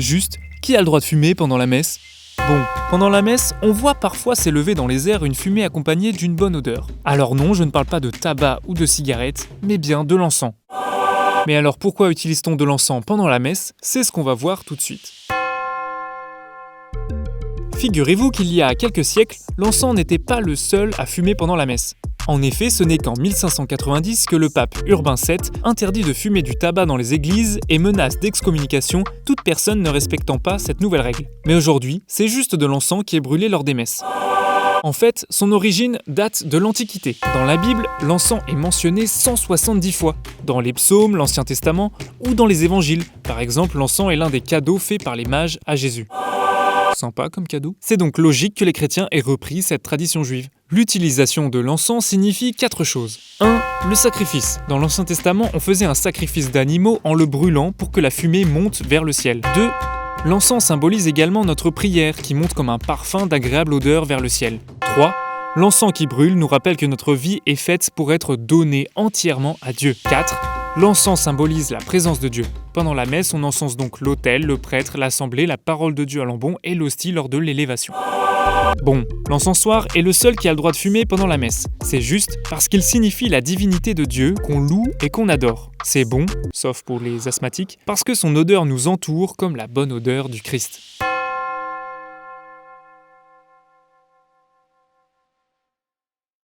juste, qui a le droit de fumer pendant la messe ? Bon, pendant la messe, on voit parfois s'élever dans les airs une fumée accompagnée d'une bonne odeur. Alors non, je ne parle pas de tabac ou de cigarettes, mais bien de l'encens. Mais alors pourquoi utilise-t-on de l'encens pendant la messe ? C'est ce qu'on va voir tout de suite. Figurez-vous qu'il y a quelques siècles, l'encens n'était pas le seul à fumer pendant la messe. En effet, ce n'est qu'en 1590 que le pape Urbain VII interdit de fumer du tabac dans les églises et menace d'excommunication toute personne ne respectant pas cette nouvelle règle. Mais aujourd'hui, c'est juste de l'encens qui est brûlé lors des messes. En fait, son origine date de l'Antiquité. Dans la Bible, l'encens est mentionné 170 fois. Dans les psaumes, l'Ancien Testament ou dans les évangiles. Par exemple, l'encens est l'un des cadeaux faits par les mages à Jésus. Sympa comme cadeau. C'est donc logique que les chrétiens aient repris cette tradition juive. L'utilisation de l'encens signifie 4 choses. 1. Le sacrifice. Dans l'Ancien Testament, on faisait un sacrifice d'animaux en le brûlant pour que la fumée monte vers le ciel. 2. L'encens symbolise également notre prière qui monte comme un parfum d'agréable odeur vers le ciel. 3. L'encens qui brûle nous rappelle que notre vie est faite pour être donnée entièrement à Dieu. 4. L'encens symbolise la présence de Dieu. Pendant la messe, on encense donc l'autel, le prêtre, l'assemblée, la parole de Dieu à l'ambon et l'hostie lors de l'élévation. Bon, l'encensoir est le seul qui a le droit de fumer pendant la messe. C'est juste parce qu'il signifie la divinité de Dieu qu'on loue et qu'on adore. C'est bon, sauf pour les asthmatiques, parce que son odeur nous entoure comme la bonne odeur du Christ.